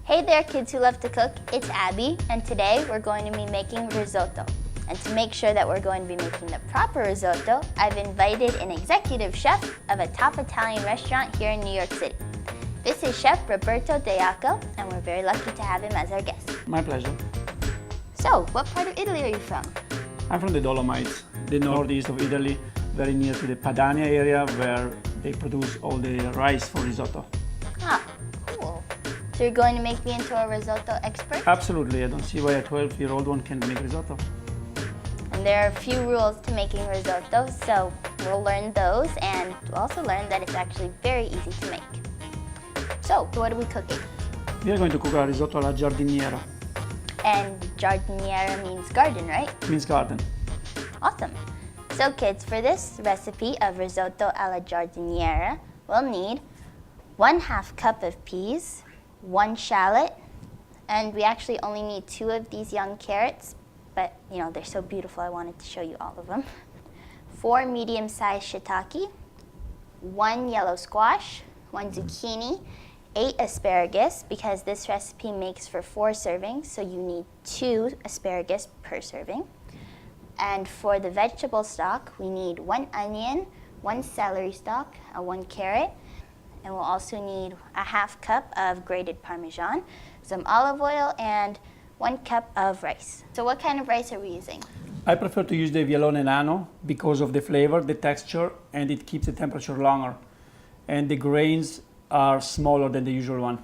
Hey there kids who love to cook, it's Abby, and today we're going to be making risotto. And to make sure that we're going to be making the proper risotto, I've invited an executive chef of a top Italian restaurant here in New York City. This is Chef Roberto Deiaco, and we're very lucky to have him as our guest. My pleasure. So, what part of Italy are you from? I'm from the Dolomites, the northeast of Italy, very near to the Padania area where they produce all the rice for risotto. Ah, cool. So you're going to make me into a risotto expert? Absolutely, I don't see why a 12-year-old one can't make risotto. And there are a few rules to making risotto, so we'll learn those, and we'll also learn that it's actually very easy to make. So, what are we cooking? We are going to cook a risotto alla giardiniera. And giardiniera means garden, right? Means garden. Awesome. So kids, for this recipe of risotto alla giardiniera, we'll need 1/2 cup of peas, 1 shallot, and we actually only need 2 of these young carrots, but you know, they're so beautiful I wanted to show you all of them. 4 medium-sized shiitake, 1 yellow squash, 1 zucchini, 8 asparagus, because this recipe makes for 4 servings, so you need 2 asparagus per serving. And for the vegetable stock, we need 1 onion, 1 celery stalk, 1 carrot, and we'll also need 1/2 cup of grated Parmesan, some olive oil, and 1 cup of rice. So what kind of rice are we using? I prefer to use the Vialone Nano because of the flavor, the texture, and it keeps the temperature longer. And the grains are smaller than the usual one.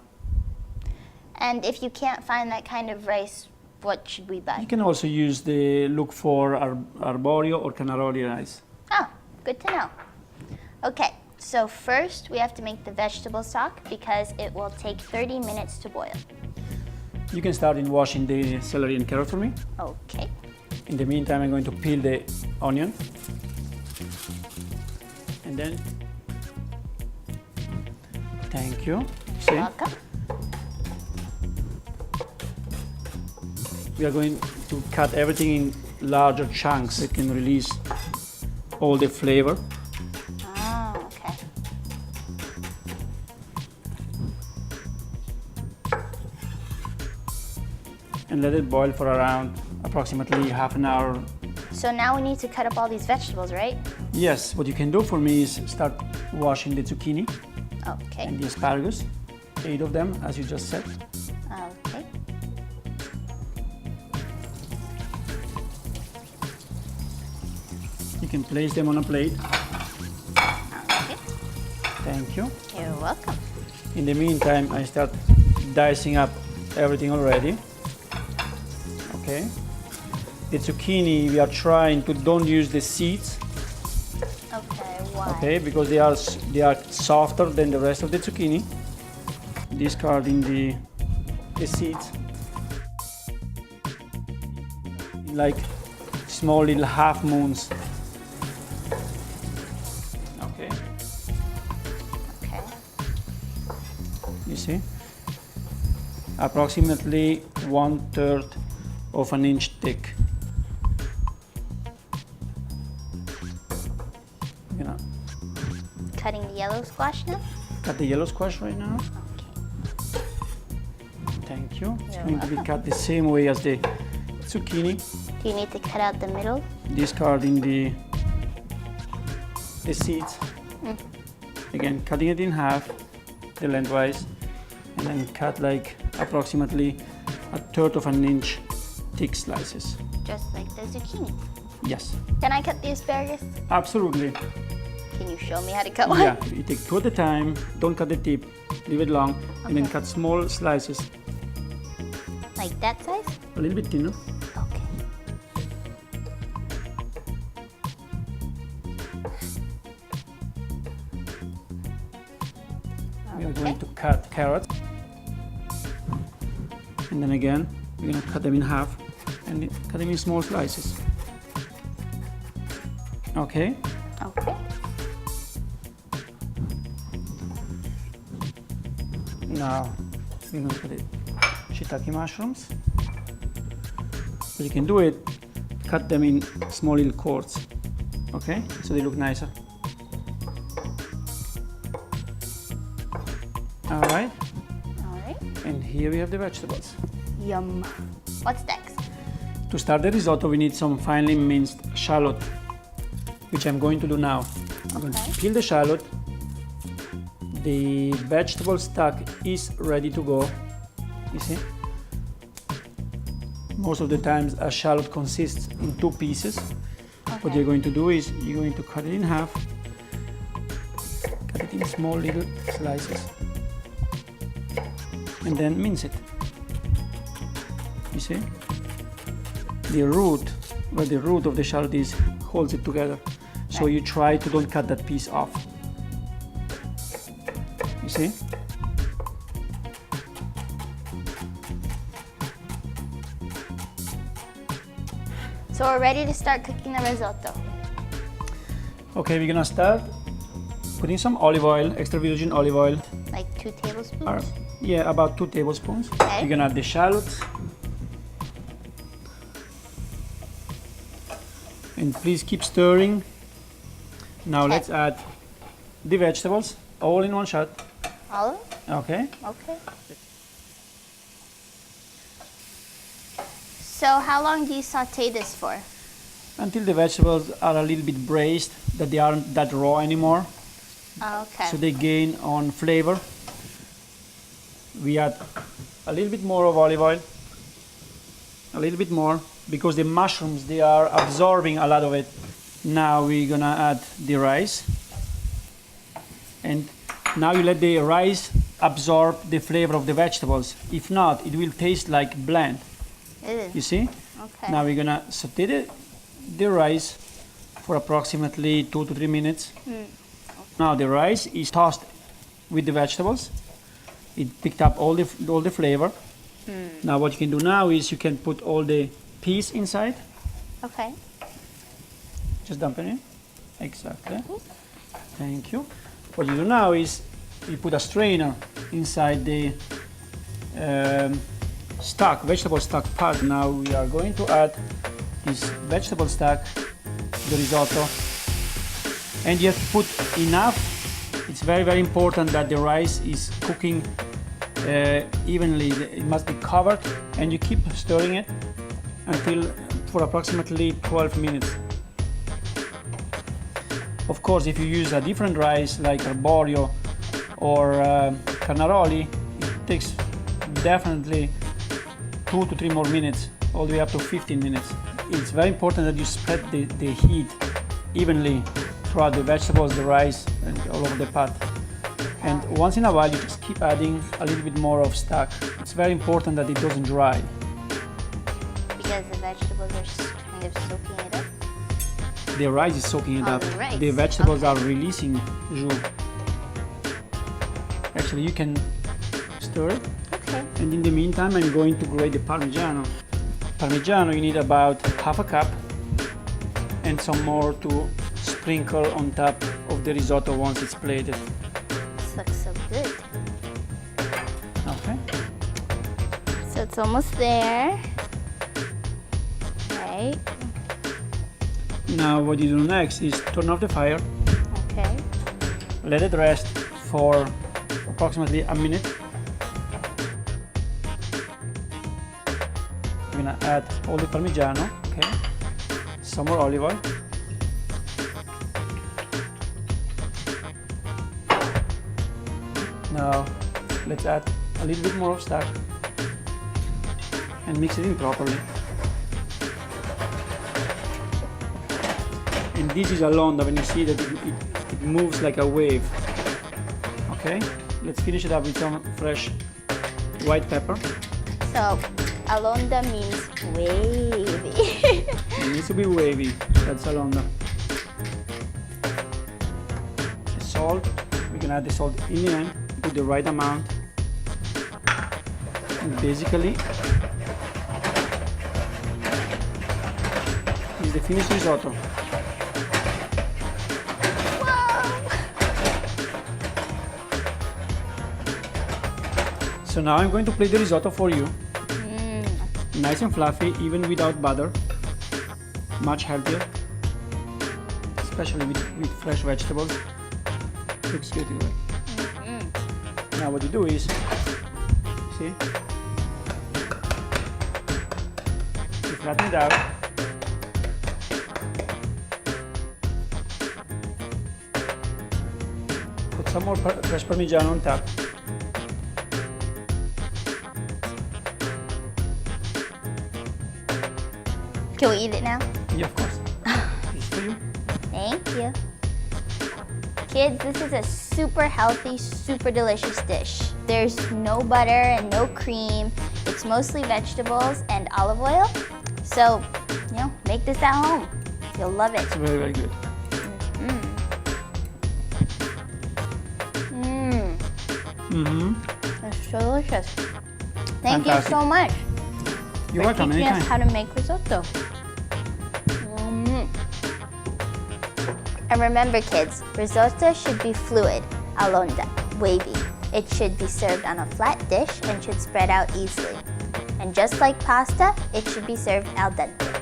And if you can't find that kind of rice, what should we buy? You can also look for arborio or Canaroli rice. Oh, good to know. Okay, so first we have to make the vegetable stock because it will take 30 minutes to boil. You can start in washing the celery and carrot for me. Okay. In the meantime, I'm going to peel the onion. And then, thank you. See? Welcome. We are going to cut everything in larger chunks so it can release all the flavor. Oh, okay. And let it boil for around approximately half an hour. So now we need to cut up all these vegetables, right? Yes, what you can do for me is start washing the zucchini Okay. and the asparagus, 8 of them, as you just said. Okay. You can place them on a plate. Okay. Thank you. You're welcome. In the meantime, I start dicing up everything already. Okay. The zucchini, we are trying to don't use the seeds. Okay, why? Okay, because they are softer than the rest of the zucchini. Discarding the seeds. Like small little half moons. Okay. Okay. You see? Approximately 1/3 of an inch thick. You know, Cutting the yellow squash now? cut the yellow squash right now. Okay. Thank you. It's You're going to be welcome. cut the same way as the zucchini. Do you need to cut out the middle? Discarding the seeds. Mm. Again, cutting it in half, the lengthwise, and then cut like approximately 1/3 of an inch thick slices. Just like the zucchini. Yes, Can I cut the asparagus? absolutely. Can you show me how to cut one? Yeah, you take 2 at a time, don't cut the tip, leave it long, and then Okay. cut small slices, Like that size? a little bit thinner. Okay. We are going to cut carrots. And then again, we're going to cut them in half and cut them in small slices. Okay? Okay. Now, we're going to put the shiitake mushrooms. But you can do it, cut them in small little chords. Okay? So they look nicer. All right. All right. And here here we have the vegetables. Yum. What's next? To start the risotto, we need some finely minced shallot, which I'm going to do now. I'm going to peel the shallot. The vegetable stock is ready to go. You see? Most of the times a shallot consists in 2 pieces. What you're going to do is you're going to cut it in half, cut it in small little slices, and then mince it. You see? The root, where the root of the shallot is, holds it together. So you try to don't cut that piece off. You see? So we're ready to start cooking the risotto. Okay, we're gonna start putting some olive oil, extra virgin olive oil. Like 2 tablespoons? Yeah, about 2 tablespoons. Okay. You're gonna add the shallots. And please keep stirring. Now let's add the vegetables, all in one shot. Olive? Okay. Okay. So how long do you saute this for? Until the vegetables are a little bit braised, that they aren't that raw anymore. Okay. So they gain on flavor. We add a little bit more of olive oil. A little bit more, because the mushrooms, they are absorbing a lot of it. Now we're gonna add the rice. And now you let the rice absorb the flavor of the vegetables. If not, it will taste like bland. You see? Okay. Now we're gonna saute the rice for approximately 2 to 3 minutes. Now the rice is tossed with the vegetables. It picked up all the flavor. Now what you can do now is you can put all the peas inside. Okay. Just dump it in. Exactly. Thank you. What you do now is you put a strainer inside the vegetable stock part. Now we are going to add this vegetable stock to the risotto. And you have to put enough. It's very, very important that the rice is cooking evenly. It must be covered, and you keep stirring it for approximately 12 minutes. Of course, if you use a different rice like arborio or carnaroli, it takes definitely 2 to 3 more minutes, all the way up to 15 minutes. It's very important that you spread the heat evenly throughout the vegetables, the rice, and all over the pot. And once in a while, you just keep adding a little bit more of stock. It's very important that it doesn't dry. Because the vegetables are kind of soaking it up? The rice is soaking it up. The rice. The vegetables are releasing jus. Actually, you can stir it. Okay. And in the meantime, I'm going to grate the Parmigiano. Parmigiano, you need about half a cup and some more to sprinkle on top of the risotto once it's plated. This looks so good. Okay. So it's almost there. Right. Now what you do next is turn off the fire. Okay. Let it rest for approximately a minute. We're gonna add all the Parmigiano, okay? Some more olive oil. Now let's add a little bit more of stock and mix it in properly. And this is alonda, when you see that it moves like a wave. Okay, let's finish it up with some fresh white pepper. So alonda means wavy. It needs to be wavy, that's alonda. The salt, we can add the salt in the end, put the right amount. And basically, this is the finished risotto. So now I'm going to plate the risotto for you. Nice and fluffy, even without butter. Much healthier, especially with fresh vegetables. Looks good anyway. Now what you do is, see, Flatten it out. Put some more fresh Parmigiano on top. Can we eat it now? Yeah, of course. This is for you. Thank you. Kids, this is a super healthy, super delicious dish. There's no butter and no cream. It's mostly vegetables and olive oil. So, make this at home. You'll love it. It's very, very good. It's so delicious. Thank Fantastic. you so much You're for welcome, teaching us anytime. how to make risotto. And remember, kids, risotto should be fluid, all'onda, wavy. It should be served on a flat dish and should spread out easily. And just like pasta, it should be served al dente.